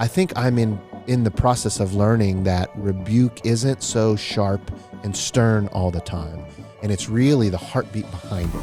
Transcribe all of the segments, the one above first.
I think I'm in the process of learning that rebuke isn't so sharp and stern all the time, and it's really the heartbeat behind it.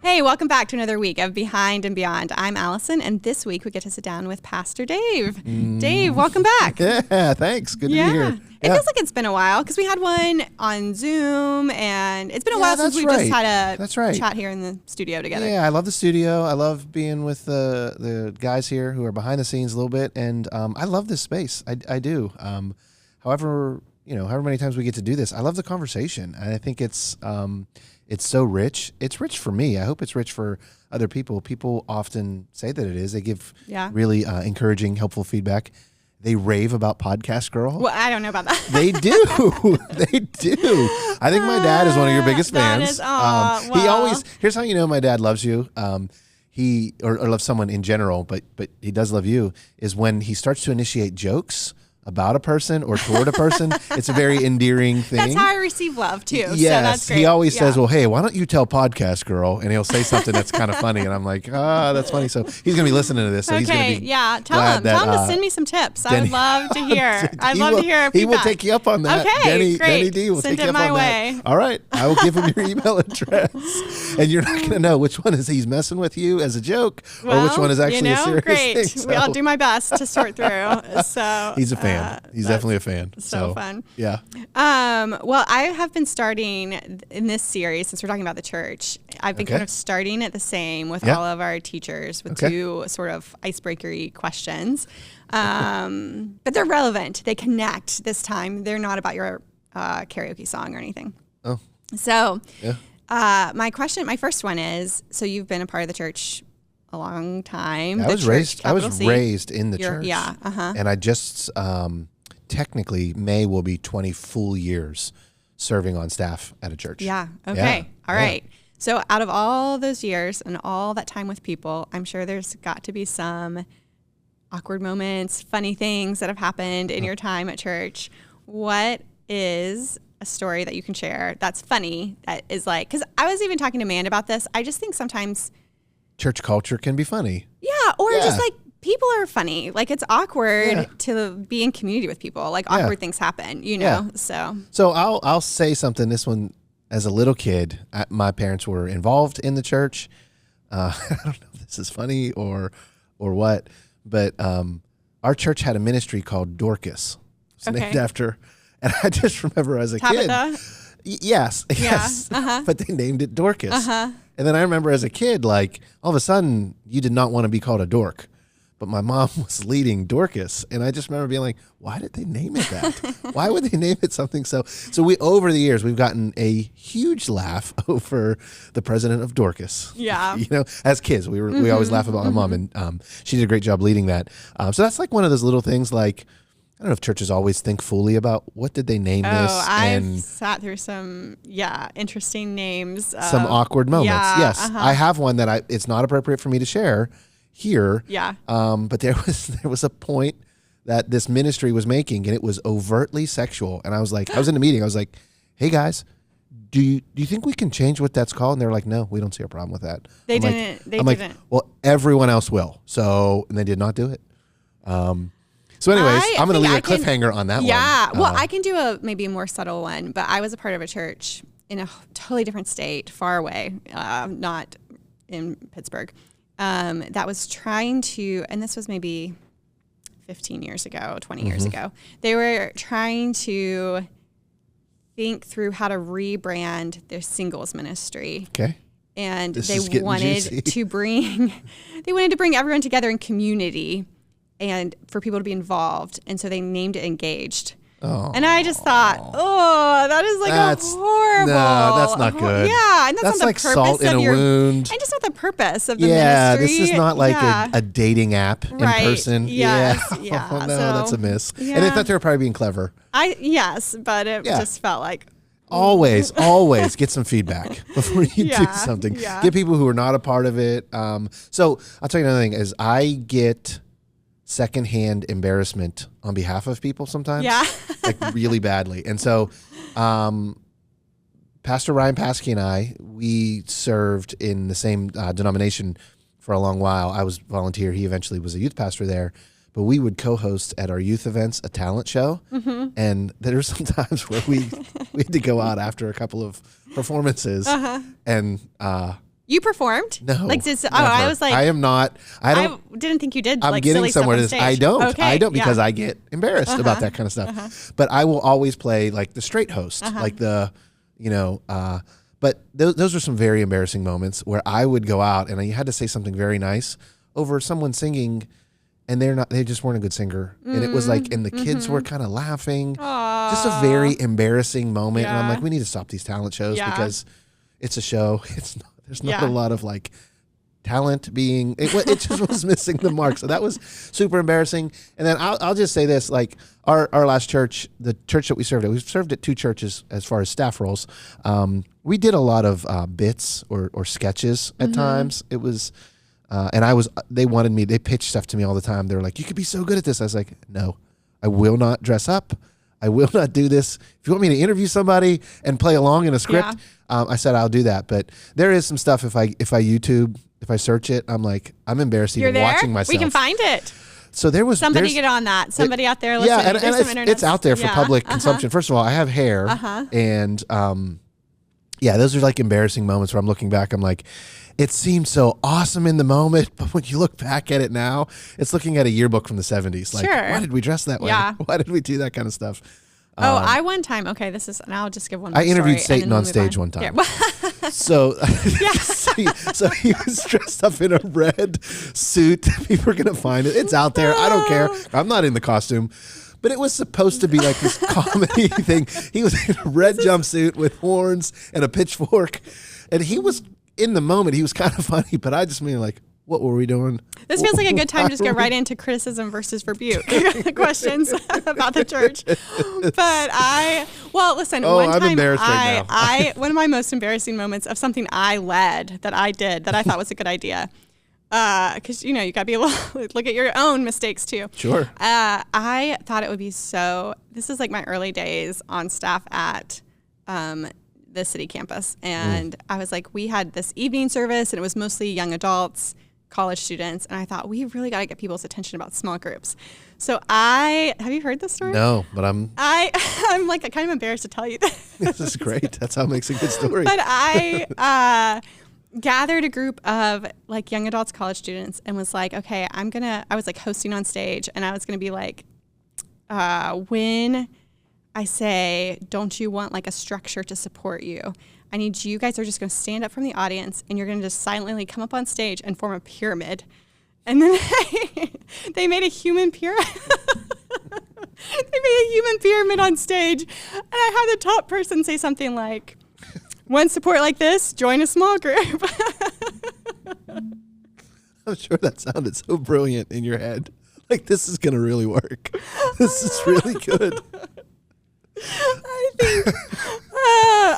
Hey, welcome back to another week of Behind and Beyond. I'm Allison, and this week we get to sit down with Pastor Dave. Dave, welcome back. Yeah, thanks. Good to be here. It feels like it's been a while because we had one on Zoom, and it's been a while since we just had a chat here in the studio together. Yeah, I love the studio. I love being with the guys here who are behind the scenes a little bit, and I love this space. I do. However many times we get to do this, I love the conversation, and I think it's so rich. It's rich for me. I hope it's rich for other people. People often say that it is. They give really encouraging, helpful feedback. They rave about Podcast Girl. Well, I don't know about that. They do. They do. I think my dad is one of your biggest fans. He always, here's how you know my dad loves you. He loves someone in general, but he does love you, is when he starts to initiate jokes about a person or toward a person. It's a very endearing thing. That's how I receive love too. Yes, so that's great. He always says, well, hey, why don't you tell Podcast Girl? And he'll say something that's kind of funny. And I'm like, that's funny. So he's going to be listening to this. So he's going to be Tell him to send me some tips. I would love to hear. I'd love to hear feedback. He will take you up on that. Okay, great. Denny D will take you up on that. All right. I will give him your email address. And you're not going to know which one is he's messing with you as a joke or which one is actually a serious thing. So. I'll do my best to sort through. So he's a fan. He's definitely a fan. So fun. Yeah. Well, I have been starting in this series, since we're talking about the church, I've been kind of starting it the same with all of our teachers with two sort of icebreakery questions. But they're relevant. They connect this time. They're not about your karaoke song or anything. Oh. So my first one is, so you've been a part of the church a long time. I was raised in the church. Yeah. And I just technically May will be 20 full years serving on staff at a church. Yeah. Okay. All right. So out of all those years and all that time with people, I'm sure there's got to be some awkward moments, funny things that have happened in your time at church. What is a story that you can share that's funny, that is like, because I was even talking to Amanda about this. I just think sometimes church culture can be funny. Yeah. Or just like, people are funny. Like, it's awkward to be in community with people. Like, awkward things happen, you know? So I'll say something. This one, as a little kid, my parents were involved in the church. I don't know if this is funny or what, but our church had a ministry called Dorcas. It's named after, and I just remember as a kid. Yes. But they named it Dorcas. And then I remember as a kid, like, all of a sudden, you did not want to be called a dork. But my mom was leading Dorcas, and I just remember being like, why did they name it that? Why would they name it something so we, over the years, we've gotten a huge laugh over the president of Dorcas. Yeah. You know, as kids, we always laugh about my mom, and she did a great job leading that. So that's like one of those little things, like, I don't know if churches always think fully about what did they name this. I've sat through some, interesting names. Some awkward moments. Yeah, yes. I have one that it's not appropriate for me to share here. Yeah. But there was a point that this ministry was making, and it was overtly sexual. And I was in a meeting. I was like, hey guys, do you think we can change what that's called? And they're like, no, we don't see a problem with that. They didn't. Like, well, everyone else will. So, and they did not do it. So anyways, I'm going to leave a cliffhanger on that one. Yeah. Well, I can do maybe a more subtle one, but I was a part of a church in a totally different state, far away, not in Pittsburgh, that was trying to, and this was maybe 15 years ago, 20 years ago, they were trying to think through how to rebrand their singles ministry. Okay. And they wanted to bring everyone together in community and for people to be involved. And so they named it Engaged. Oh. And I just thought, that is horrible. No, that's not good. Yeah, and that's not like the purpose salt in of a wound. And just not the purpose of the ministry. Yeah, this is not like a dating app in person. Yes, yeah. Oh, no, that's a miss. Yeah. And they thought they were probably being clever. But it just felt like. Always get some feedback before you do something. Yeah. Get people who are not a part of it. So I'll tell you another thing is I get secondhand embarrassment on behalf of people sometimes. Yeah. Like really badly. And so Pastor Ryan Paskey and I, we served in the same denomination for a long while. I was volunteer. He eventually was a youth pastor there. But we would co-host at our youth events a talent show. Mm-hmm. And there were some times where we had to go out after a couple of performances. And you performed? No. Like, I was like, I am not. I didn't think you did. I'm like, getting silly somewhere. Stuff on stage. I don't because I get embarrassed about that kind of stuff. But I will always play like the straight host, like the, but those are some very embarrassing moments where I would go out and you had to say something very nice over someone singing. And they just weren't a good singer. And it was like, and the kids were kind of laughing. Aww. Just a very embarrassing moment. And I'm like, we need to stop these talent shows because it's a show. There's not a lot of like talent it just was missing the mark. So that was super embarrassing. And then I'll just say this, like our last church, the church that we served at 2 churches as far as staff roles. We did a lot of bits or sketches at times. It was, they pitched stuff to me all the time. They were like, you could be so good at this. I was like, no, I will not dress up. I will not do this. If you want me to interview somebody and play along in a script, I said, I'll do that. But there is some stuff if I search it, I'm embarrassed even watching myself. We can find it. So somebody get on that. Somebody out there listening. And it's out there for public consumption. First of all, I have hair and those are like embarrassing moments where I'm looking back, I'm like, it seemed so awesome in the moment, but when you look back at it now, it's looking at a yearbook from the 70s. Like, why did we dress that way? Yeah. Why did we do that kind of stuff? I one time, and I'll just give one more I interviewed story, Satan on stage one time. Yeah. So he was dressed up in a red suit. People are going to find it. It's out there. I don't care. I'm not in the costume. But it was supposed to be like this comedy thing. He was in a red jumpsuit with horns and a pitchfork. And he was, in the moment, he was kind of funny. But I just mean like, what were we doing? This feels like a good time to just go right into criticism versus rebuke questions about the church. But listen, one I'm time embarrassed right now. one of my most embarrassing moments of something I led that I did that I thought was a good idea. Because, you got to be able to look at your own mistakes too. Sure. I thought it would be this is like my early days on staff at the city campus. And I was like, we had this evening service and it was mostly young adults, college students. And I thought, we really got to get people's attention about small groups. So have you heard this story? No, but I'm like kind of embarrassed to tell you this. This is great. That's how it makes a good story. But I gathered a group of like young adults, college students, and was like, okay, I was like hosting on stage, and I was going to be like, when I say, don't you want like a structure to support you? I need you guys are just going to stand up from the audience, and you're going to just silently come up on stage and form a pyramid. And then they made a human pyramid. They made a human pyramid on stage, and I had the top person say something like, "Want support like this? Join a small group." I'm sure that sounded so brilliant in your head. Like, this is going to really work. This is really good.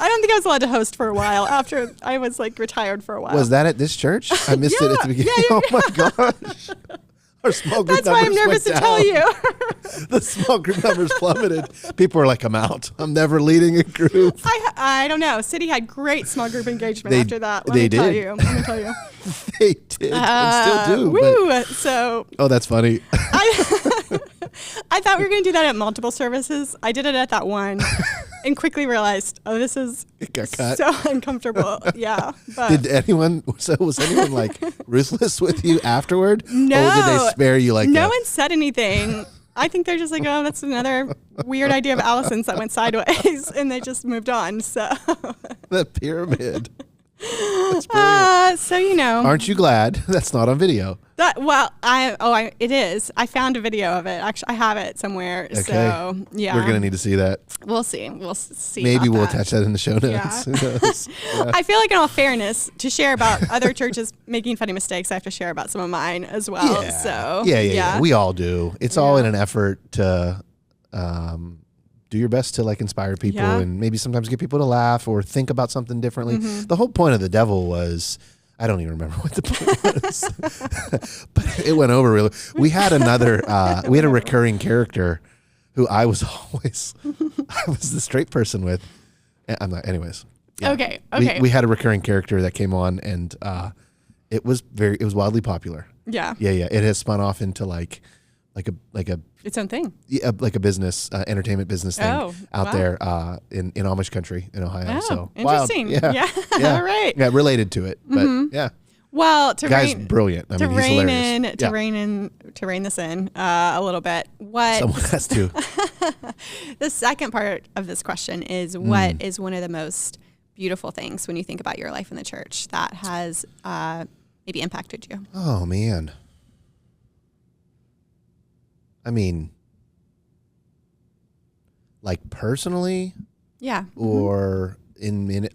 I don't think I was allowed to host for a while after I was like retired for a while. Was that at this church? I missed it at the beginning. Oh my gosh. Our small group That's why I'm nervous to tell you. The small group numbers plummeted. People were like, I'm out. I'm never leading a group. I don't know. City had great small group engagement after that. Let me tell you. They did and still do. Woo. So. Oh, that's funny. I thought we were going to do that at multiple services. I did it at that one and quickly realized, this is so uncomfortable. Yeah. But was anyone like ruthless with you afterward? No. Or did they spare you like no one said anything. I think they're just like, oh, that's another weird idea of Allison's that went sideways, and they just moved on. So the pyramid. That's brilliant. So aren't you glad that's not on video? It is. I found a video of it. Actually, I have it somewhere. Okay. So yeah, we're gonna need to see that. We'll see. We'll see. Maybe we'll attach that in the show notes. Yeah. Yeah. I feel like, in all fairness, to share about other churches making funny mistakes, I have to share about some of mine as well. Yeah. So yeah. We all do. It's all in an effort to do your best to like inspire people and maybe sometimes get people to laugh or think about something differently. Mm-hmm. The whole point of the devil was, I don't even remember what the point was, but it went over really. We had we had a recurring character who I was the straight person with. I'm not, anyways. Yeah. Okay. We had a recurring character that came on, and it was wildly popular. Yeah. Yeah. It has spun off into like a Its own thing. yeah, like a business entertainment business thing out there in Amish country in Ohio. Oh, so interesting. wild. Yeah. All right. Yeah, related to it, but yeah. Well, The guy's brilliant. I mean, he's hilarious. To rein this in a little bit. Someone has to. The second part of this question is, what is one of the most beautiful things when you think about your life in the church that has maybe impacted you? Oh man. I mean, like personally, Yeah. or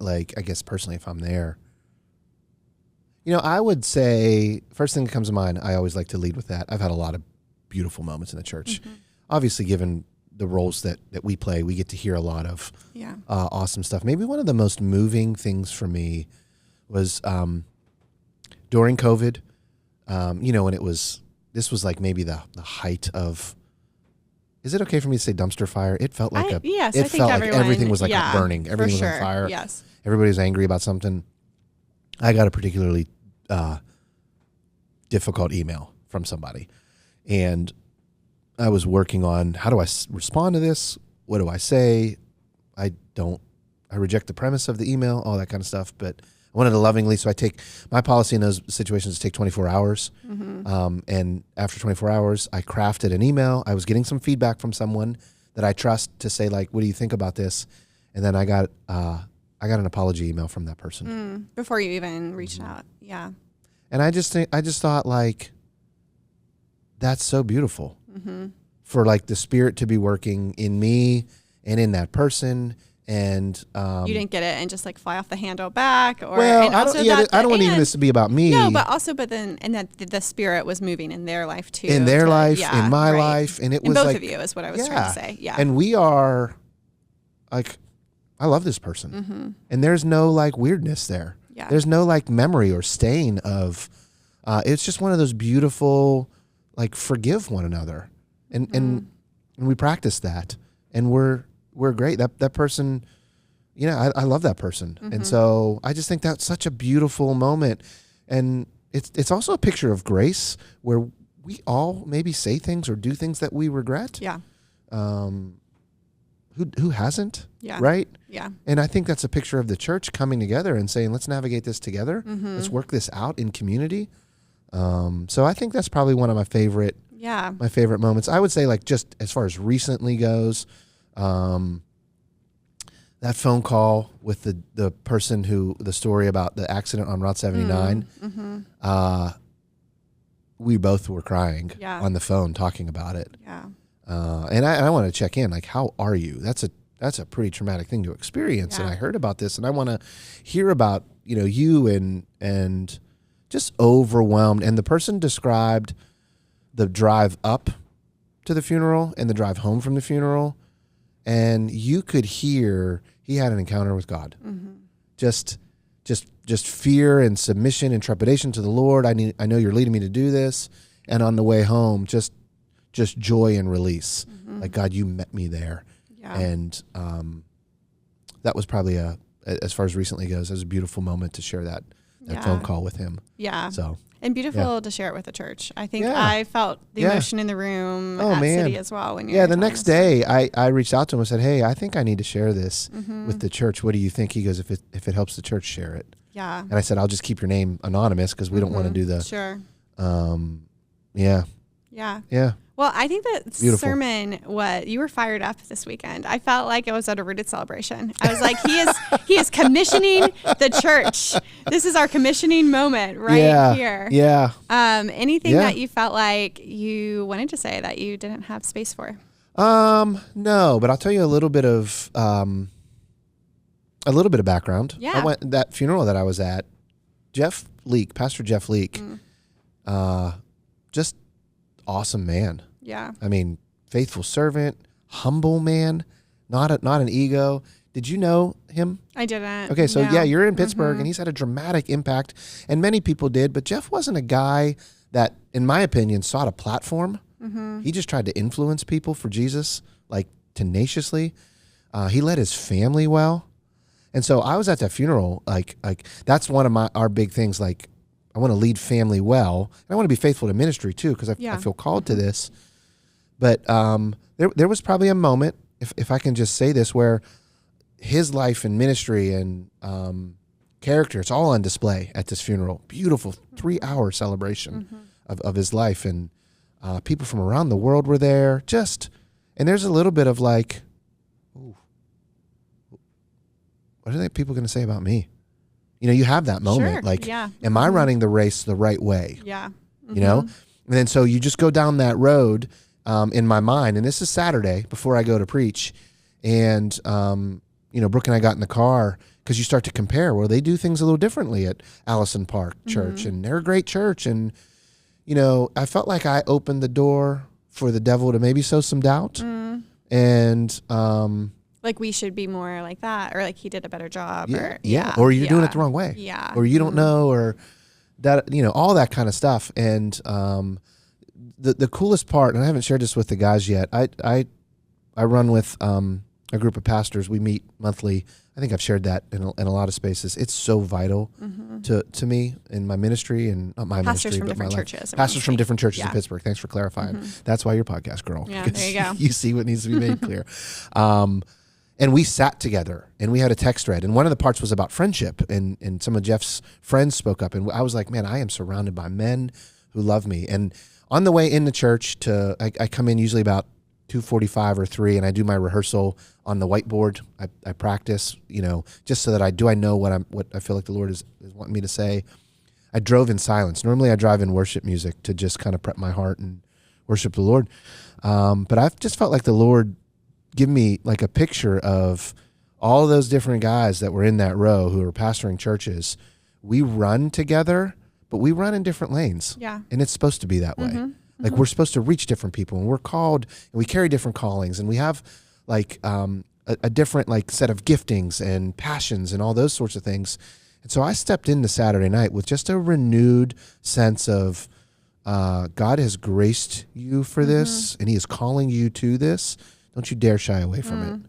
like I guess personally if I'm there. I would say first thing that comes to mind, I always like to lead with that. I've had a lot of beautiful moments in the church. Obviously, given the roles that we play, we get to hear a lot of awesome stuff. Maybe one of the most moving things for me was during COVID, when this was like maybe the height of, is it okay for me to say dumpster fire? It felt like everything was like burning. Everything was on fire. Yes. Everybody was angry about something. I got a particularly difficult email from somebody, and I was working on how do I respond to this? What do I say? I reject the premise of the email, all that kind of stuff, but I wanted to lovingly, so my policy in those situations is take 24 hours. And after 24 hours, I crafted an email. I was getting some feedback from someone that I trust to say, like, what do you think about this? And then I got an apology email from that person. Before you even reached out. Yeah. And I just thought, like, that's so beautiful for like the Spirit to be working in me and in that person. And you didn't get it and just like fly off the handle back, or I don't want even this to be about me. No, but that the Spirit was moving in their life too, in their life, in my life, and it was both like, of you is what I was trying to say. Yeah, and we are like, I love this person, and there's no like weirdness there. Yeah, there's no like memory or stain of. It's just one of those beautiful, like, forgive one another, and we practice that, and we're great. That person, I love that person. And so I just think that's such a beautiful moment. And it's also a picture of grace where we all maybe say things or do things that we regret. Yeah. Who hasn't? Yeah. Right? Yeah. And I think that's a picture of the church coming together and saying, let's navigate this together. Let's work this out in community. So I think that's probably one of my favorite moments. I would say, like, just as far as recently goes, that phone call with the person the story about the accident on Route 79, we both were crying on the phone talking about it. Yeah. And I want to check in, like, how are you? That's a pretty traumatic thing to experience. And I heard about this, and I want to hear about, you and just overwhelmed. And the person described the drive up to the funeral and the drive home from the funeral. And you could hear he had an encounter with God. Just fear and submission and trepidation to the Lord. I know you're leading me to do this. And on the way home, just joy and release. Like, God, you met me there. Yeah. And that was probably as far as recently goes, it was a beautiful moment to share that phone call with him. Yeah. So. And beautiful to share it with the church. I think I felt the emotion in the room at City as well. When the next day, I reached out to him and said, hey, I think I need to share this with the church. What do you think? He goes, if it helps the church, share it. Yeah. And I said, I'll just keep your name anonymous because we don't want to do the. Sure. Yeah. Well, I think that sermon, you were fired up this weekend. I felt like it was at a Rooted celebration. I was like, he is commissioning the church. This is our commissioning moment here. Yeah. Anything that you felt like you wanted to say that you didn't have space for? No, but I'll tell you a little bit of background. Yeah. I went that funeral that I was at. Pastor Jeff Leake, just awesome man. Yeah. I mean, faithful servant, humble man, not an ego. Did you know him? I didn't. Okay, so you're in Pittsburgh, and he's had a dramatic impact, and many people did, but Jeff wasn't a guy that, in my opinion, sought a platform. He just tried to influence people for Jesus, like, tenaciously. He led his family well. And so I was at that funeral, like that's one of our big things. Like, I want to lead family well, and I want to be faithful to ministry too, because I feel called to this. But there was probably a moment, if I can just say this, where his life and ministry and character, it's all on display at this funeral. Beautiful 3-hour celebration of his life, and people from around the world were there. And there's a little bit of like, ooh, what are people going to say about me? You know, you have that moment, am I running the race the right way? Yeah. You know? And then so you just go down that road in my mind, and this is Saturday before I go to preach, and Brooke and I got in the car, because you start to compare. Well, they do things a little differently at Allison Park Church, and they're a great church, and I felt like I opened the door for the devil to maybe sow some doubt, and like we should be more like that, or like he did a better job, or you're doing it the wrong way, or you don't know, or that, all that kind of stuff. And the coolest part, and I haven't shared this with the guys yet, I run with a group of pastors. We meet monthly. I think I've shared that in a lot of spaces. It's so vital to me in my ministry, and not my pastors ministry, from but different my life. churches. Pastors from different churches in Pittsburgh. Thanks for clarifying. That's why you're podcast girl. Yeah, there you go. You see what needs to be made clear. And we sat together, and we had a text thread, and one of the parts was about friendship, and some of Jeff's friends spoke up, and I was like, man, I am surrounded by men who love me. And on the way in the church, I come in usually about 2:45 or 3, and I do my rehearsal on the whiteboard. I practice, just so that I know what I feel like the Lord is wanting me to say. I drove in silence. Normally I drive in worship music to just kind of prep my heart and worship the Lord. But I've just felt like the Lord give me like a picture of all those different guys that were in that row who are pastoring churches. We run together, but we run in different lanes. Yeah. And it's supposed to be that way. Like, we're supposed to reach different people, and we're called, and we carry different callings, and we have like a different like set of giftings and passions and all those sorts of things. And so I stepped into Saturday night with just a renewed sense of God has graced you for this, and he is calling you to this. Don't you dare shy away from it.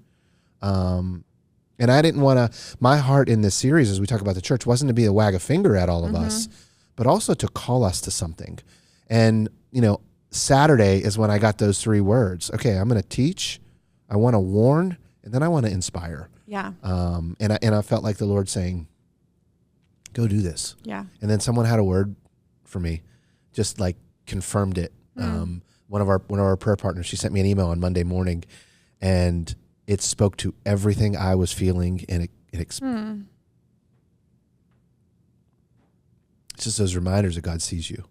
And I didn't want to, my heart in this series, as we talk about the church, wasn't to be a wag a finger at all of us, but also to call us to something. And, Saturday is when I got those 3 words. Okay, I'm going to teach, I want to warn, and then I want to inspire. Yeah. And I felt like the Lord saying, go do this. Yeah. And then someone had a word for me, just like confirmed it. One of our prayer partners, she sent me an email on Monday morning, and it spoke to everything I was feeling, and it it's just those reminders that God sees you,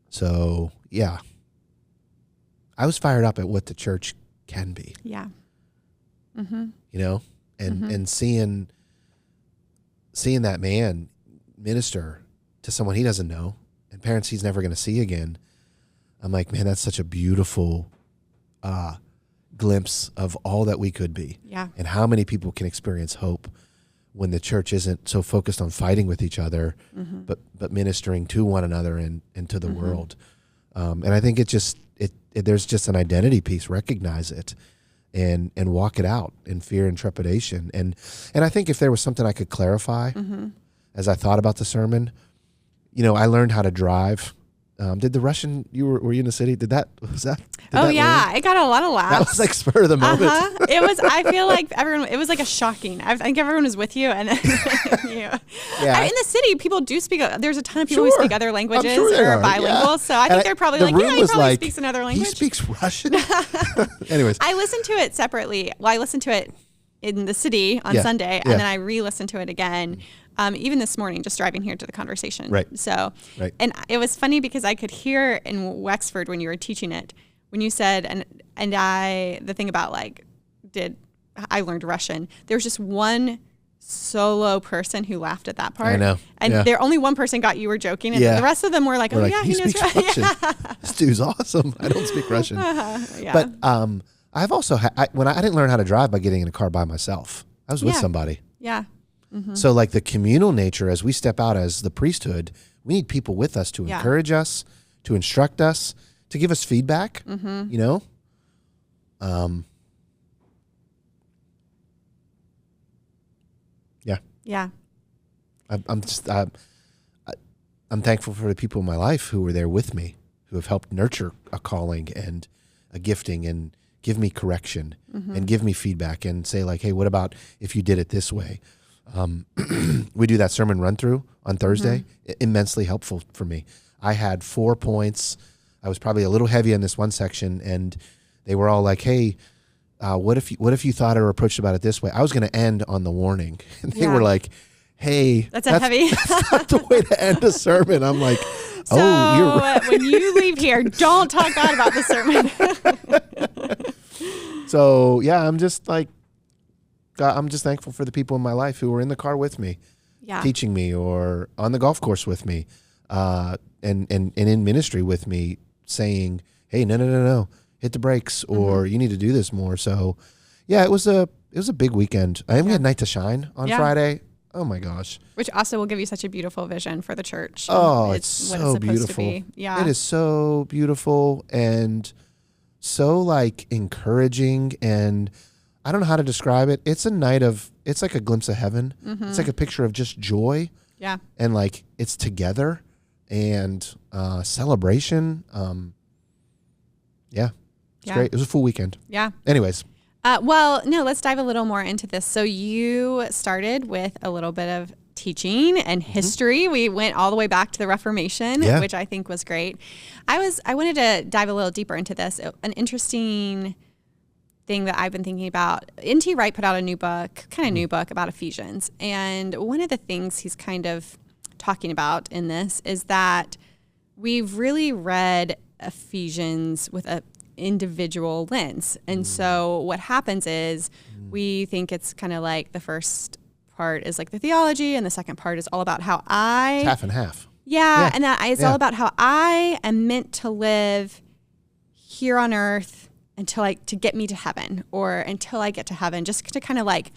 so yeah, I was fired up at what the church can be. Yeah. And seeing that man minister to someone he doesn't know, and parents he's never going to see again. I'm like, man, that's such a beautiful glimpse of all that we could be. Yeah. And how many people can experience hope when the church isn't so focused on fighting with each other, but ministering to one another and to the world. And I think there's just an identity piece. Recognize it and walk it out in fear and trepidation. And I think if there was something I could clarify as I thought about the sermon, I learned how to drive. Did the Russian, were you in the city? Did that I got a lot of laughs. That was like spur of the moment. It was, I feel like it was like a shocking. I think everyone was with you. And then in the city, people do speak, there's a ton of people who speak other languages or are bilingual. Yeah. So I think they're probably like, he probably speaks another language. He speaks Russian? Anyways. I listened to it separately. Well, I listened to it in the city on Sunday, and then I re-listened to it again. Even this morning, just driving here to the conversation. Right. So, and it was funny because I could hear in Wexford when you were teaching it, when you said, the thing about like, I learned Russian, there was just one solo person who laughed at that part. I know. And there only one person got you were joking, and the rest of them were like, he knows Russian. This dude's awesome. I don't speak Russian. But I've also, when I didn't learn how to drive by getting in a car by myself. I was with somebody. Yeah. So like the communal nature, as we step out as the priesthood, we need people with us to encourage us, to instruct us, to give us feedback, Yeah. Yeah. I'm thankful for the people in my life who were there with me, who have helped nurture a calling and a gifting and give me correction and give me feedback and say like, hey, what about if you did it this way? We do that sermon run through on Thursday. Immensely helpful for me. I had 4 points. I was probably a little heavy in this one section, and they were all like, hey, what if you thought or approached about it this way? I was going to end on the warning. And they were like, hey, that's heavy. That's not the way to end a sermon. I'm like, so you're right. When you leave here, don't talk bad about the sermon. So yeah, I'm just thankful for the people in my life who were in the car with me, teaching me, or on the golf course with me, and in ministry with me, saying, hey, no, hit the brakes, or you need to do this more. So yeah, it was a big weekend. We had Night to Shine on Friday. Oh my gosh. Which also will give you such a beautiful vision for the church. Oh, it's so beautiful. Yeah. It is so beautiful and so like encouraging, and I don't know how to describe it. It's it's like a glimpse of heaven. It's like a picture of just joy. Yeah. And like it's together and celebration. It's great. It was a full weekend. Yeah. Anyways. Let's dive a little more into this. So you started with a little bit of teaching and history. We went all the way back to the Reformation, which I think was great. I wanted to dive a little deeper into this. An interesting thing that I've been thinking about. N.T. Wright put out a new book about Ephesians. And one of the things he's kind of talking about in this is that we've really read Ephesians with a individual lens. And so what happens is we think it's kind of like the first part is like the theology and the second part is all about how it's half and half. Yeah. And that it's all about how I am meant to live here on earth to get me to heaven, or until I get to heaven, just to kind of like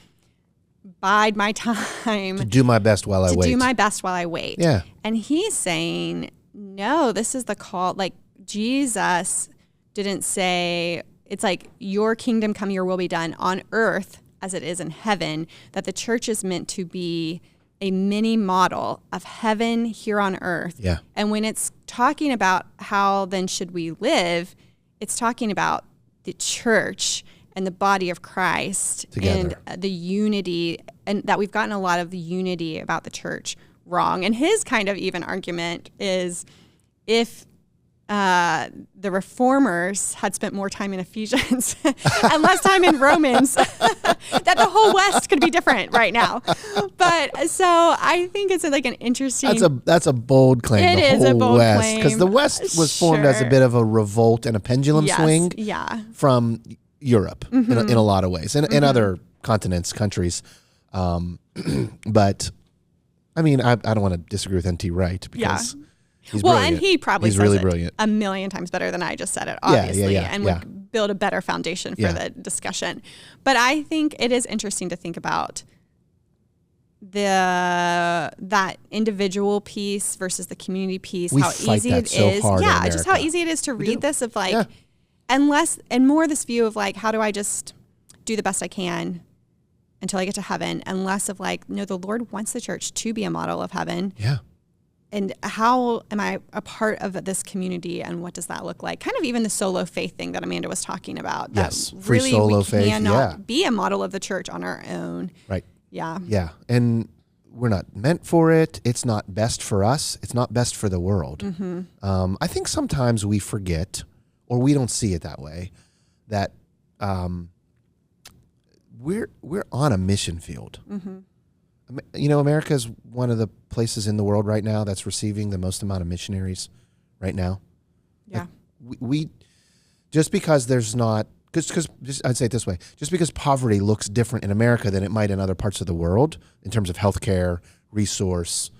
bide my time. To do my best while I wait. To do my best while I wait. Yeah. And he's saying, no, this is the call. Like Jesus didn't say, it's like your kingdom come, your will be done on earth as it is in heaven, that the church is meant to be a mini model of heaven here on earth. Yeah. And when it's talking about how then should we live, it's talking about the church and the body of Christ together. And the unity, and that we've gotten a lot of the unity about the church wrong. And his kind of even argument is if the reformers had spent more time in Ephesians and less time in Romans, that the whole West could be different right now. But so I think it's like an interesting. That's a bold claim. It is a bold claim because the West was formed as a bit of a revolt and a pendulum swing. Yeah. From Europe in a lot of ways, and other continents, countries. But I mean, I don't want to disagree with N.T. Wright because. He's brilliant. And he probably he's says really it brilliant. a million times better than I just said it, obviously, and yeah. would build a better foundation for the discussion. But I think it is interesting to think about that individual piece versus the community piece. We how fight easy that it so is. hard in America. Just how easy it is to read this of like, and more this view of like, how do I just do the best I can until I get to heaven, and less of like, no, the Lord wants the church to be a model of heaven. Yeah. And how am I a part of this community, and what does that look like? Kind of even the solo faith thing that Amanda was talking about. Yes, that free really solo we faith. cannot be a model of the church on our own. Right. Yeah. Yeah, and we're not meant for it. It's not best for us. It's not best for the world. I think sometimes we forget, or we don't see it that way, that we're on a mission field. You know, America is one of the places in the world right now that's receiving the most amount of missionaries right now. Yeah. Like we just because there's not, because I'd say it this way, just because poverty looks different in America than it might in other parts of the world in terms of healthcare, resource,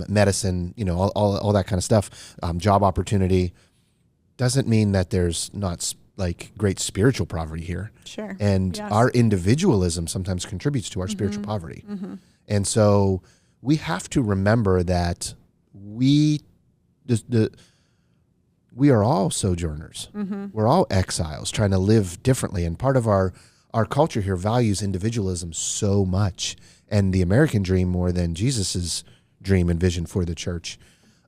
medicine, you know, all that kind of stuff, job opportunity, doesn't mean that there's not like great spiritual poverty here. Sure. And our individualism sometimes contributes to our spiritual poverty. And so we have to remember that we are all sojourners. We're all exiles trying to live differently. And part of our culture here values individualism so much. and the American dream more than Jesus's dream and vision for the church.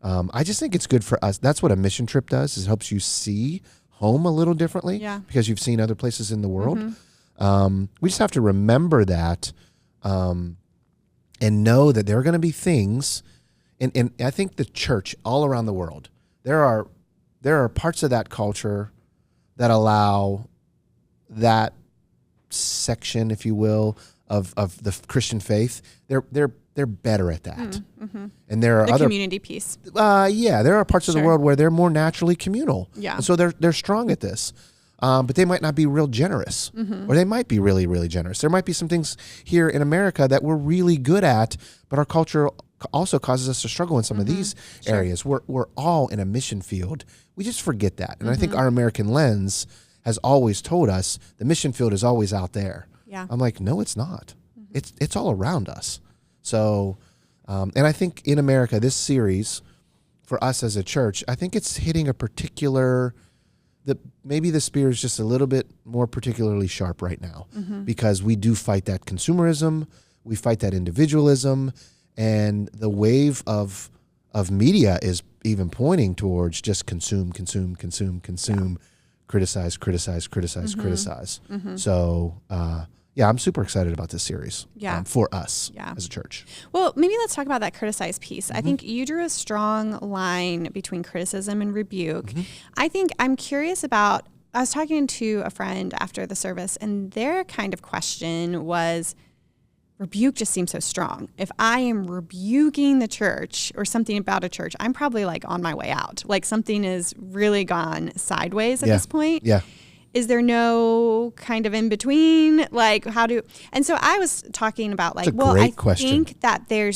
I just think it's good for us. That's what a mission trip does, is it helps you see home a little differently because you've seen other places in the world. We just have to remember that and know that there are going to be things, and I think the church all around the world, there are parts of that culture that allow that section, if you will, of the Christian faith. They're better at that. And there are the other community piece. There are parts of the world where they're more naturally communal. Yeah. And so they're strong at this. But they might not be real generous, or they might be really, really generous. There might be some things here in America that we're really good at, but our culture also causes us to struggle in some of these areas. We're all in a mission field. We just forget that. And I think our American lens has always told us the mission field is always out there. Yeah. I'm like, no, it's not. It's all around us. So, and I think in America, this series for us as a church, I think it's hitting a particular, maybe the spear is just a little bit more particularly sharp right now because we do fight that consumerism, we fight that individualism, and the wave of media is even pointing towards just consume, criticize. So, I'm super excited about this series for us as a church. Well, maybe let's talk about that criticize piece. I think you drew a strong line between criticism and rebuke. I'm curious about, I was talking to a friend after the service, and their kind of question was, rebuke just seems so strong. If I am rebuking the church or something about a church, I'm probably like on my way out. Like something has really gone sideways at this point. Yeah. Is there no kind of in between? Like and so I was talking about like, I think that there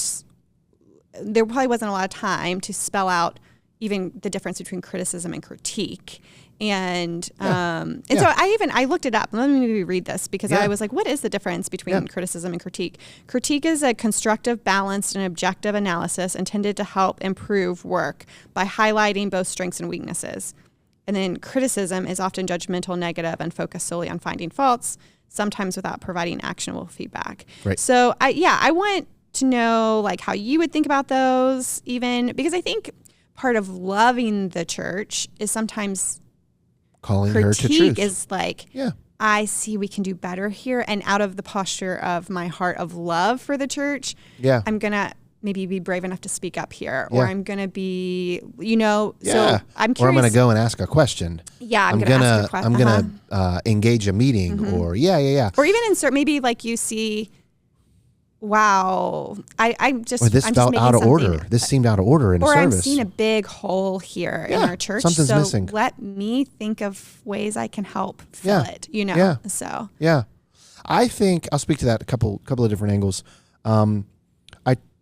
probably wasn't a lot of time to spell out even the difference between criticism and critique. And so I looked it up. Let me maybe read this because I was like, what is the difference between criticism and critique? Critique is a constructive, balanced, and objective analysis intended to help improve work by highlighting both strengths and weaknesses. And then criticism is often judgmental, negative, and focused solely on finding faults, sometimes without providing actionable feedback. Right. So I want to know like how you would think about those, even because I think part of loving the church is sometimes calling her to truth. Critique is like, I see we can do better here, and out of the posture of my heart of love for the church, I'm gonna maybe be brave enough to speak up here, or I'm going to be, so I'm curious. Or I'm going to go and ask a question. Yeah, I'm going to ask a question. I'm going to engage a meeting or Or even insert, maybe like you see, wow, I'm this felt out of order. This seemed out of order in a service. Or I'm seeing a big hole here in our church. Something's missing. Let me think of ways I can help fill it, so. Yeah. I think I'll speak to that a couple of different angles.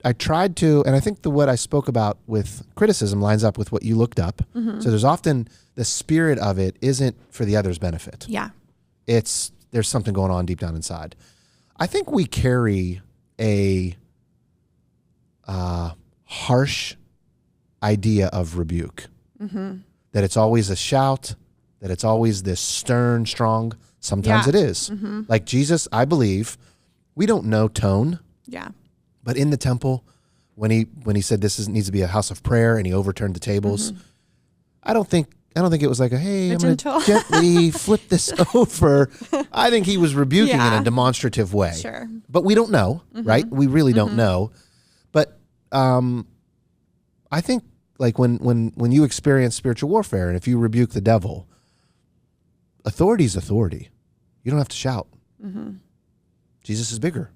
I tried to, and I think what I spoke about with criticism lines up with what you looked up. So there's often the spirit of it isn't for the other's benefit. Yeah. There's something going on deep down inside. I think we carry a harsh idea of rebuke. That it's always a shout, that it's always this stern, strong. Sometimes it is. Like Jesus, I believe, we don't know tone. Yeah. But in the temple, when he said needs to be a house of prayer, and he overturned the tables, I don't think it was like I'm going to gently flip this over. I think he was rebuking in a demonstrative way. Sure. But we don't know, right? We really don't know. But I think like when you experience spiritual warfare, and if you rebuke the devil, authority is authority. You don't have to shout. Jesus is bigger.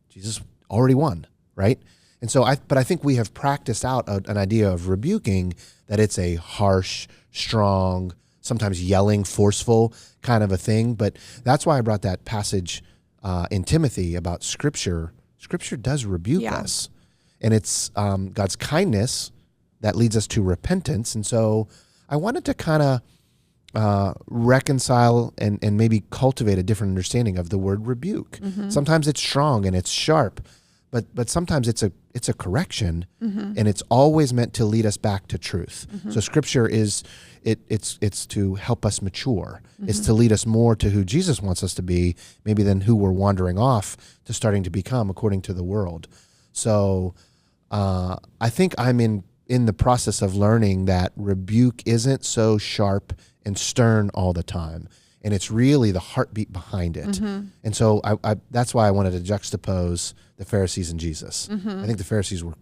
Jesus already won. Right? And so I think we have practiced out an idea of rebuking, that it's a harsh, strong, sometimes yelling, forceful kind of a thing. But that's why I brought that passage in Timothy about Scripture. Scripture does rebuke us. And it's God's kindness that leads us to repentance. And so I wanted to kind of reconcile and maybe cultivate a different understanding of the word rebuke. Sometimes it's strong and it's sharp. But sometimes it's a correction, and it's always meant to lead us back to truth. So Scripture is it's to help us mature. It's to lead us more to who Jesus wants us to be, maybe than who we're wandering off to starting to become according to the world. So I think I'm in the process of learning that rebuke isn't so sharp and stern all the time. And it's really the heartbeat behind it. And so I that's why I wanted to juxtapose the Pharisees and Jesus. I think the Pharisees were,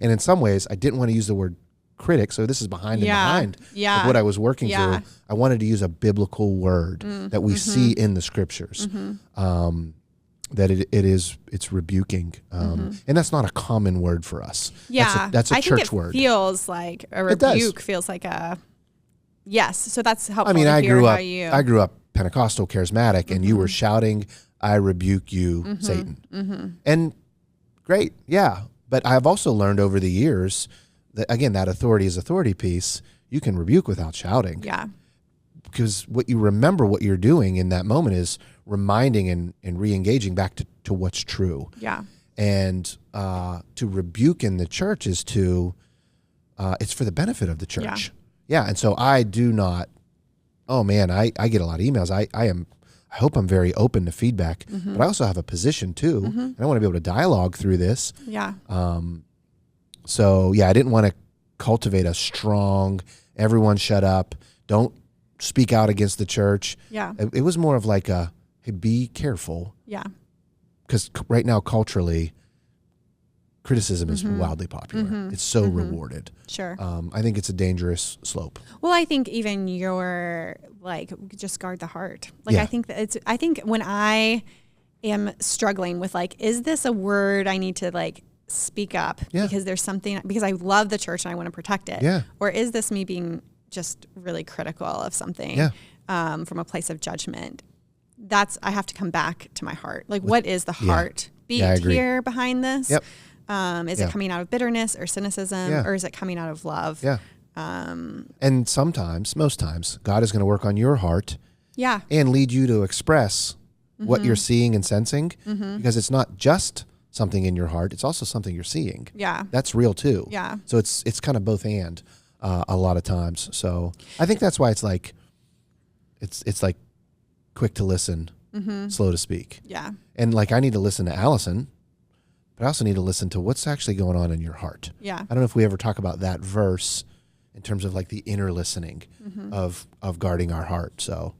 and in some ways, I didn't want to use the word critic, so this is behind of what I was working through. I wanted to use a biblical word that we see in the scriptures. That it's rebuking, and that's not a common word for us. Yeah, that's a church think it word. Feels like a rebuke. Feels like a yes. So that's helpful. I mean, I grew up Pentecostal charismatic, and you were shouting, "I rebuke you, Satan," and great, yeah. But I've also learned over the years that, again, that authority is authority piece. You can rebuke without shouting. Yeah. Because what you remember what you're doing in that moment is reminding and re-engaging back to what's true. Yeah. And to rebuke in the church is it's for the benefit of the church. Yeah. And so I do not, oh man, I get a lot of emails. I hope I'm very open to feedback, but I also have a position too. And I want to be able to dialogue through this. Yeah. So yeah, I didn't want to cultivate a strong, everyone shut up, don't speak out against the church. Yeah. It was more of like a, hey, be careful. Yeah. Because right now, culturally, criticism is wildly popular. It's so rewarded. Sure. I think it's a dangerous slope. Well, I think even your just guard the heart. I think that I think when I am struggling with is this a word I need to speak up because there's something, because I love the church and I want to protect it. Yeah. Or is this me being just really critical of something from a place of judgment? I have to come back to my heart. What is the heart beat here behind this? Yep. Is it coming out of bitterness or cynicism or is it coming out of love? Yeah. And sometimes, most times, God is going to work on your heart and lead you to express what you're seeing and sensing because it's not just something in your heart, it's also something you're seeing. Yeah. That's real too. Yeah. So it's kind of both and a lot of times. So I think that's why it's like quick to listen, slow to speak. Yeah. And I need to listen to Allison, but I also need to listen to what's actually going on in your heart. Yeah. I don't know if we ever talk about that verse in terms of the inner listening of guarding our heart. So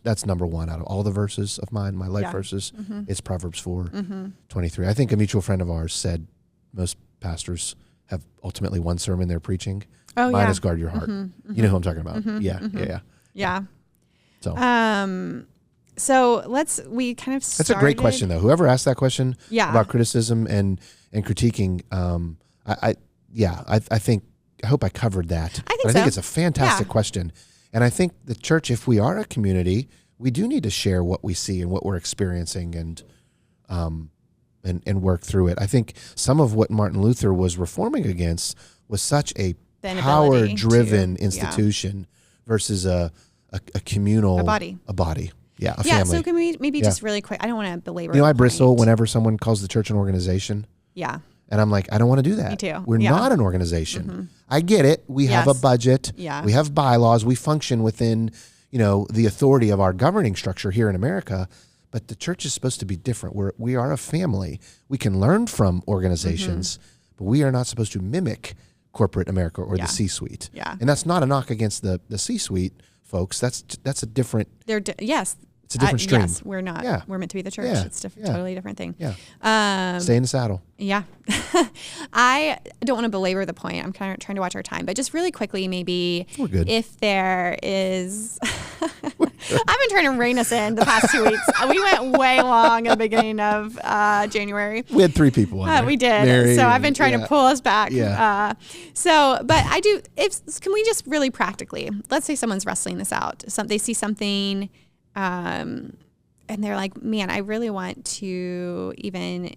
that's number one out of all the verses of mine, my life verses, it's Proverbs 4:23. I think a mutual friend of ours said most pastors have ultimately one sermon they're preaching. Oh, Mine is guard your heart. You know who I'm talking about. Yeah. So we kind of started. That's a great question though. Whoever asked that question about criticism and critiquing, I hope I covered that. I think it's a fantastic question. And I think the church, if we are a community, we do need to share what we see and what we're experiencing and work through it. I think some of what Martin Luther was reforming against was such a power-driven institution versus a communal... A body. Yeah, a family. So can we maybe just really quick, I don't want to belabor I bristle whenever someone calls the church an organization. Yeah. And I'm like, I don't want to do that. Me too. We're not an organization. I get it. We have a budget. Yeah. We have bylaws. We function within, the authority of our governing structure here in America. But the church is supposed to be different. We are a family. We can learn from organizations, but we are not supposed to mimic corporate America or the C-suite. Yeah. And that's not a knock against the C-suite folks. That's a different. Yes. It's a different stream. Yes, we're not. Yeah. We're meant to be the church. Yeah. It's totally different thing. Yeah. Stay in the saddle. Yeah. I don't want to belabor the point. I'm kind of trying to watch our time, but just really quickly, maybe we're good. If there is, I've been trying to rein us in the past 2 weeks. We went way long at the beginning of January. We had 3 people on there. We did. Mary, so I've been trying to pull us back. Yeah. But I do, can we just really practically, let's say someone's wrestling this out. They see something, and they're like, man, I really want to even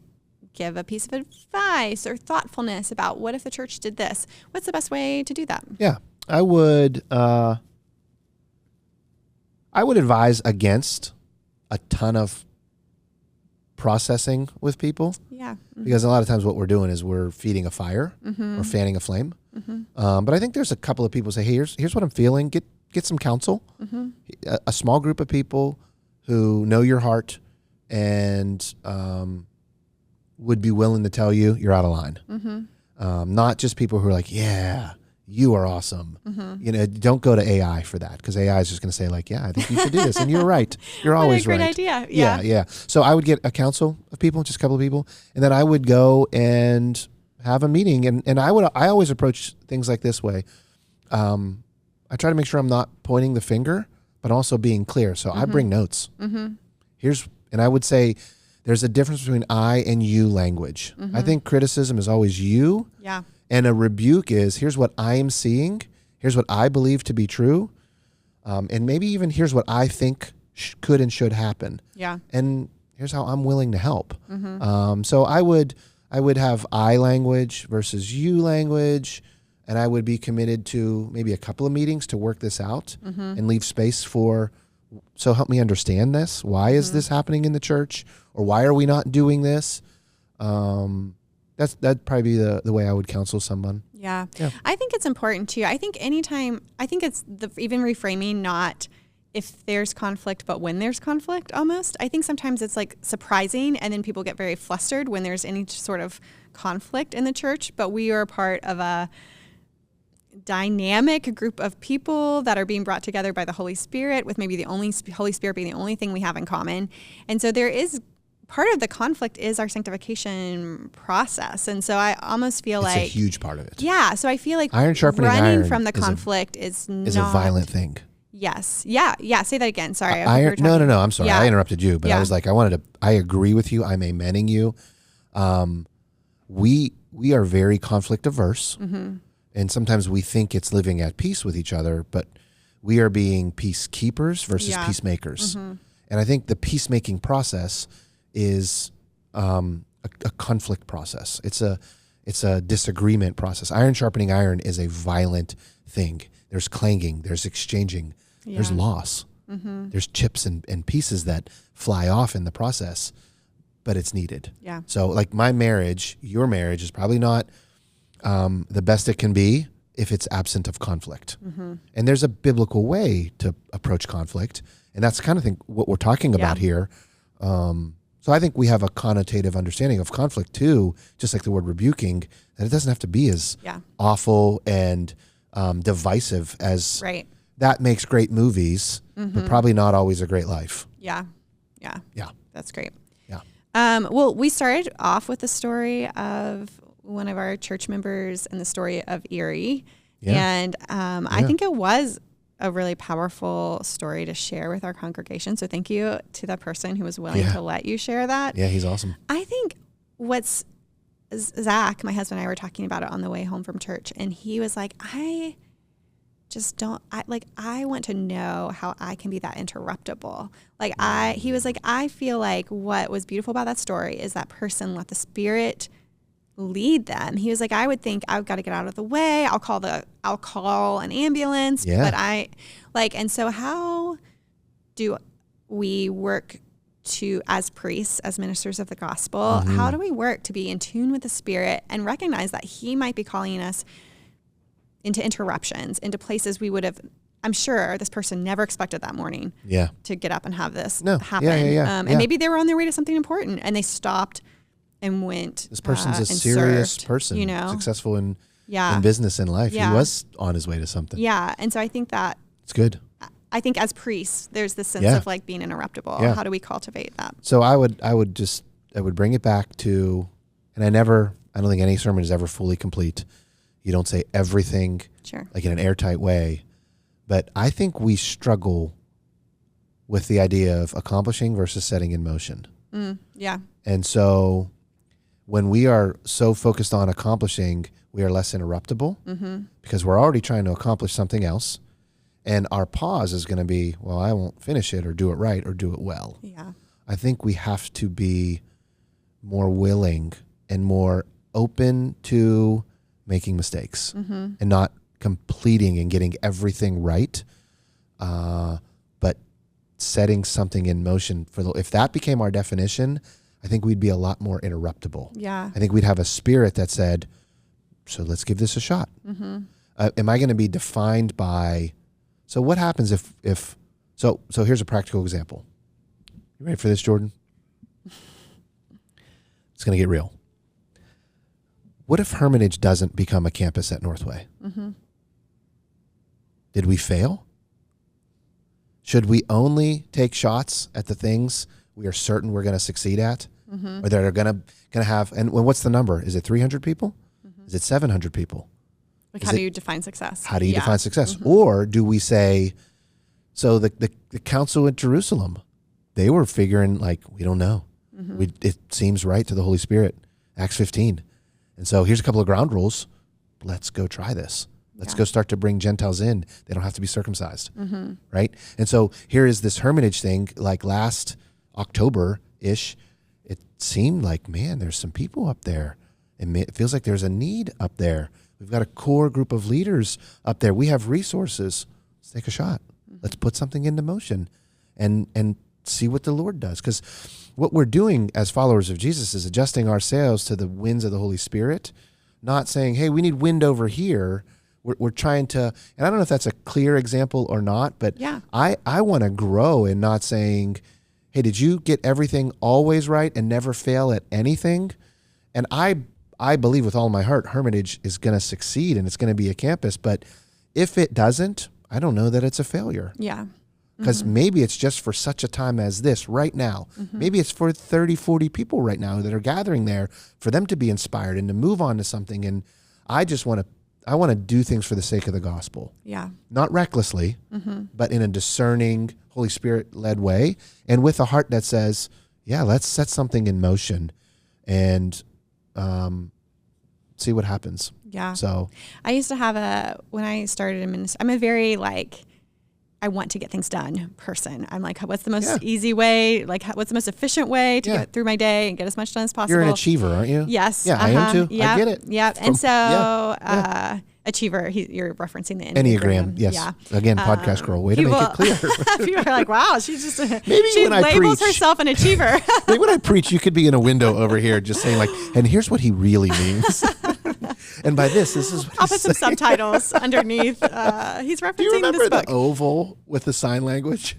give a piece of advice or thoughtfulness about what if the church did this? What's the best way to do that? Yeah, I would advise against a ton of processing with people. Yeah. Because a lot of times what we're doing is we're feeding a fire or fanning a flame. But I think there's a couple of people who say, hey, here's what I'm feeling. Get some counsel. A small group of people who know your heart and would be willing to tell you you're out of line. Not just people who are like, yeah, you are awesome. Don't go to AI for that, because AI is just going to say like, yeah, I think you should do this. And you're right. You're always what a right. great idea. Yeah. Yeah. So I would get a council of people, just a couple of people. And then I would go and have a meeting. And I always approach things like this way. I try to make sure I'm not pointing the finger, but also being clear. So I bring notes. And I would say there's a difference between I and you language. I think criticism is always you. Yeah. And a rebuke is, here's what I am seeing. Here's what I believe to be true. And maybe even here's what I think could and should happen. Yeah. And here's how I'm willing to help. So I would have I language versus you language. And I would be committed to maybe a couple of meetings to work this out and leave space for, so help me understand this. Why is this happening in the church? Or why are we not doing this? That'd probably be the way I would counsel someone. Yeah. I think it's important too. I think it's even reframing, not if there's conflict, but when there's conflict almost. I think sometimes it's like surprising, and then people get very flustered when there's any sort of conflict in the church, but we are part of a dynamic group of people that are being brought together by the Holy Spirit, with maybe the only Holy Spirit being the only thing we have in common. And so there is part of the conflict is our sanctification process. And so I almost feel it's like a huge part of it. Yeah. So I feel like iron sharpening running iron from the conflict is a violent thing. Yes. Yeah. Say that again. Sorry. No. I'm sorry. Yeah. I interrupted you, but I was like, I agree with you. I'm amening you. We are very conflict averse. And sometimes we think it's living at peace with each other, but we are being peacekeepers versus peacemakers. And I think the peacemaking process is a conflict process. It's a disagreement process. Iron sharpening iron is a violent thing. There's clanging, there's exchanging, there's loss. There's chips and pieces that fly off in the process, but it's needed. Yeah. So like my marriage, your marriage is probably not the best it can be if it's absent of conflict. And there's a biblical way to approach conflict. And that's kind of what we're talking about here. So I think we have a connotative understanding of conflict too, just like the word rebuking, that it doesn't have to be as awful and divisive as that makes great movies, but probably not always a great life. Yeah. That's great. Yeah. Well, we started off with the story of one of our church members and the story of Erie. And I think it was a really powerful story to share with our congregation. So thank you to the person who was willing to let you share that. Yeah, he's awesome. I think Zach, my husband and I were talking about it on the way home from church, and he was like, I want to know how I can be that interruptible. He was like, I feel like what was beautiful about that story is that person let the Spirit lead them. He was like, I would think I've got to get out of the way. I'll call an ambulance. But and so how do we work as priests, as ministers of the gospel, how do we work to be in tune with the Spirit and recognize that He might be calling us into interruptions, into places we would have, I'm sure this person never expected that morning to get up and have this happen. And maybe they were on their way to something important and they stopped and went. This person's a serious person, successful in business and life. He was on his way to something. Yeah. And so I think that it's good. I think as priests, there's this sense of like being interruptible. Yeah. How do we cultivate that? So I would bring it back to, and I don't think any sermon is ever fully complete. You don't say everything like in an airtight way, but I think we struggle with the idea of accomplishing versus setting in motion. And so when we are so focused on accomplishing, we are less interruptible because we're already trying to accomplish something else. And our pause is going to be, well, I won't finish it or do it right or do it well. Yeah. I think we have to be more willing and more open to making mistakes and not completing and getting everything right, but setting something in motion. If that became our definition, I think we'd be a lot more interruptible. Yeah. I think we'd have a spirit that said, so let's give this a shot. Am I going to be defined by, so what happens if so here's a practical example. You ready for this, Jordan? It's going to get real. What if Hermitage doesn't become a campus at Northway? Did we fail? Should we only take shots at the things we are certain we're going to succeed at? Or that are going to have, and what's the number? Is it 300 people? Is it 700 people? Like, how do you define success? How do you define success? Or do we say, so the council at Jerusalem, they were figuring like, we don't know. It seems right to the Holy Spirit, Acts 15. And so here's a couple of ground rules. Let's go try this. Let's go start to bring Gentiles in. They don't have to be circumcised, right? And so here is this Hermitage thing, like last October-ish, it seemed like, man, there's some people up there. It feels like there's a need up there. We've got a core group of leaders up there. We have resources. Let's take a shot. Let's put something into motion and see what the Lord does. Because what we're doing as followers of Jesus is adjusting our sails to the winds of the Holy Spirit, not saying, hey, we need wind over here. We're trying to, and I don't know if that's a clear example or not, but I want to grow in not saying, hey, did you get everything always right and never fail at anything? And I believe with all my heart, Hermitage is going to succeed and it's going to be a campus. But if it doesn't, I don't know that it's a failure. Yeah. Because maybe it's just for such a time as this right now. Maybe it's for 30, 40 people right now that are gathering there for them to be inspired and to move on to something. And I just want to do things for the sake of the gospel. Yeah. Not recklessly, but in a discerning, Holy Spirit-led way. And with a heart that says, yeah, let's set something in motion and see what happens. Yeah. So I used to have when I started in ministry, I'm a very I want to get things done person. I'm like, what's the most easy way? Like, what's the most efficient way to get through my day and get as much done as possible? You're an achiever, aren't you? Yes. Yeah, I am too. Yep. I get it. Yeah. And so, achiever, you're referencing the Enneagram. Yes. Yeah. Again, podcast girl. Way to make it clear. People are like, wow, she's just, maybe she when labels herself an achiever. Maybe when I preach, you could be in a window over here just saying like, and here's what he really means. And by this is what I'll put some subtitles underneath. He's referencing Do you remember this book. the oval with the sign language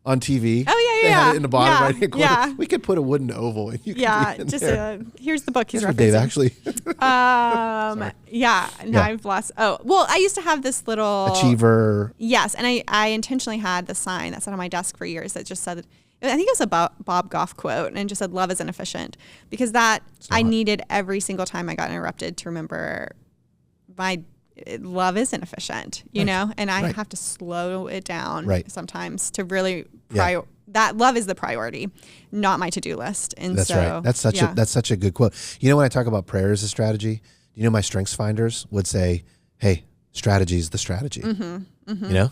on TV? Oh, They had it in the bottom right hand corner. Yeah. We could put a wooden oval. And you could be in there. Here's the book he's Here's referencing. what Dave actually. I've lost. Oh, well, I used to have this little Achiever. Yes, and I intentionally had the sign that sat on my desk for years that just said, I think it was a Bob Goff quote, and just said, "Love is inefficient," because I needed every single time I got interrupted to remember my love is inefficient, you know, and I have to slow it down sometimes to really that love is the priority, not my to-do list. And that's right. That's such a good quote. You know, when I talk about prayer as a strategy, you know, my strengths finders would say, "Hey, strategy is the strategy." You know,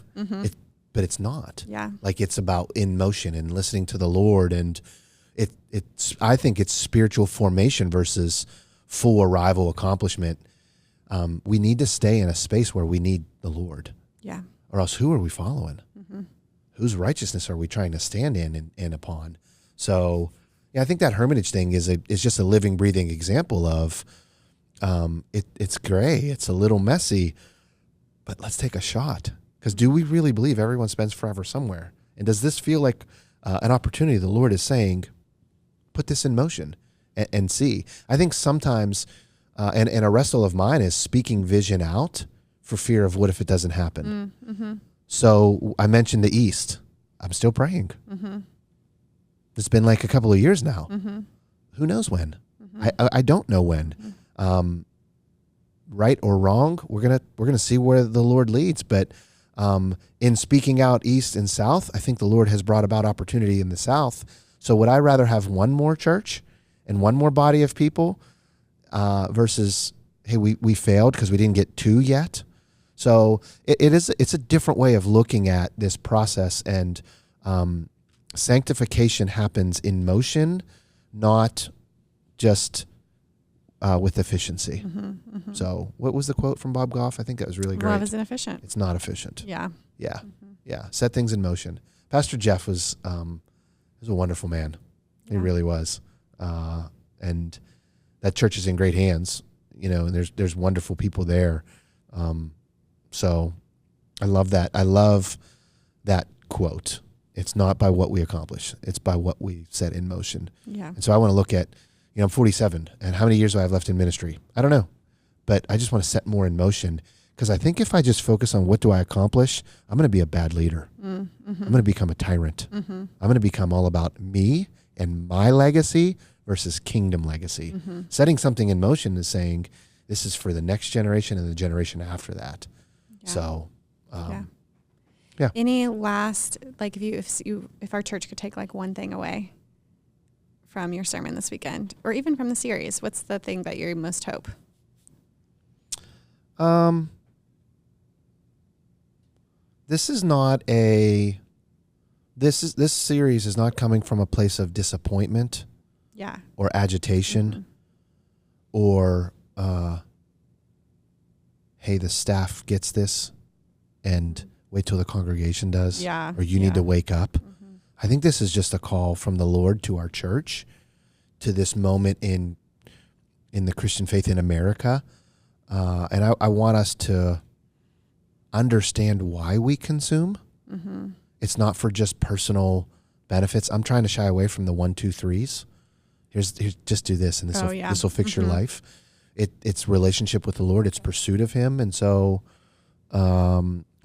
but it's not. Yeah, like it's about in motion and listening to the Lord, and I think it's spiritual formation versus full arrival accomplishment. We need to stay in a space where we need the Lord. Yeah. Or else who are we following? Whose righteousness are we trying to stand in and upon? So, yeah, I think that Hermitage thing is just a living, breathing example of it's gray, it's a little messy, but let's take a shot. Because do we really believe everyone spends forever somewhere? And does this feel like an opportunity the Lord is saying, put this in motion and see? I think sometimes... and a wrestle of mine is speaking vision out for fear of what if it doesn't happen. So I mentioned the East. I'm still praying. It's been like a couple of years now. Who knows when? I don't know when. Right or wrong, we're gonna see where the Lord leads. But in speaking out East and South, I think the Lord has brought about opportunity in the South. So would I rather have one more church and one more body of people? Versus, hey, we failed because we didn't get two yet. So it's a different way of looking at this process, and sanctification happens in motion, not just with efficiency. So what was the quote from Bob Goff? I think that was really great. Love is inefficient. It's not efficient. Yeah. Set things in motion. Pastor Jeff was a wonderful man. He really was. And that church is in great hands. and there's wonderful people there. So I love that. I love that quote. It's not by what we accomplish. It's by what we set in motion. Yeah. And so I want to look at, I'm 47, and how many years do I have left in ministry? I don't know, but I just want to set more in motion, because I think if I just focus on what do I accomplish, I'm going to be a bad leader. I'm going to become a tyrant. I'm going to become all about me and my legacy versus kingdom legacy. Setting something in motion is saying this is for the next generation and the generation after that. Yeah. So, yeah. Any last, like, if our church could take like one thing away from your sermon this weekend, or even from the series, what's the thing that you most hope? This series is not coming from a place of disappointment, or agitation, or hey, the staff gets this, and wait till the congregation does, or you need to wake up. I think this is just a call from the Lord to our church, to this moment in the Christian faith in America, and I want us to understand why we consume. It's not for just personal benefits. I'm trying to shy away from the 1, 2, 3s. Here's just do this, and this will fix your life. It's relationship with the Lord. It's pursuit of Him, and so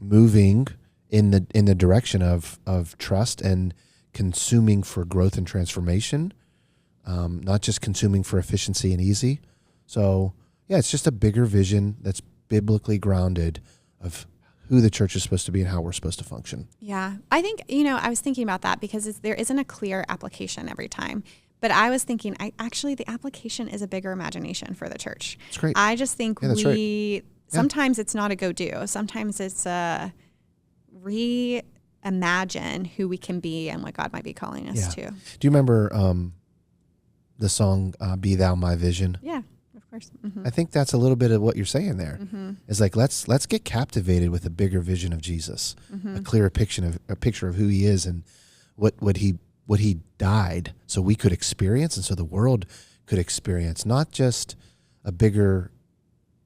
moving in the direction of trust and consuming for growth and transformation, not just consuming for efficiency and easy. So it's just a bigger vision that's biblically grounded of who the church is supposed to be and how we're supposed to function. Yeah. I think, I was thinking about that because there isn't a clear application every time. But I was thinking, the application is a bigger imagination for the church. It's great. I just think sometimes it's not a go-do. Sometimes it's a reimagine who we can be and what God might be calling us to. Do you remember the song, Be Thou My Vision? Yeah. Of course. I think that's a little bit of what you're saying there. It's like, let's get captivated with a bigger vision of Jesus, a clearer picture of who He is and what he died so we could experience and so the world could experience, not just a bigger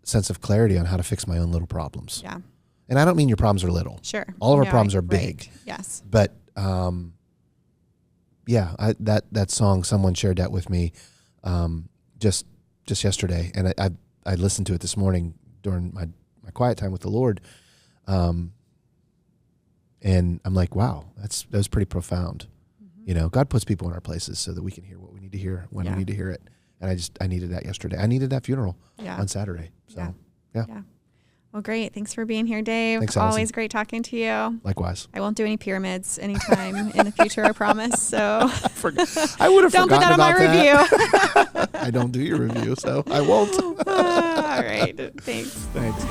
sense of clarity on how to fix my own little problems. Yeah. And I don't mean your problems are little. Sure. All of our problems are big. Right. Yes. But that song, someone shared that with me just yesterday, and I listened to it this morning during my quiet time with the Lord, and I'm like, wow, that was pretty profound. God puts people in our places so that we can hear what we need to hear when we need to hear it, and I needed that yesterday. I needed that funeral on Saturday. So yeah. Well, great. Thanks for being here, Dave. Thanks, Allison. Always great talking to you. Likewise. I won't do any pyramids anytime in the future, I promise. So I would have don't put that on my review. I don't do your review, so I won't. All right. Thanks. Thanks.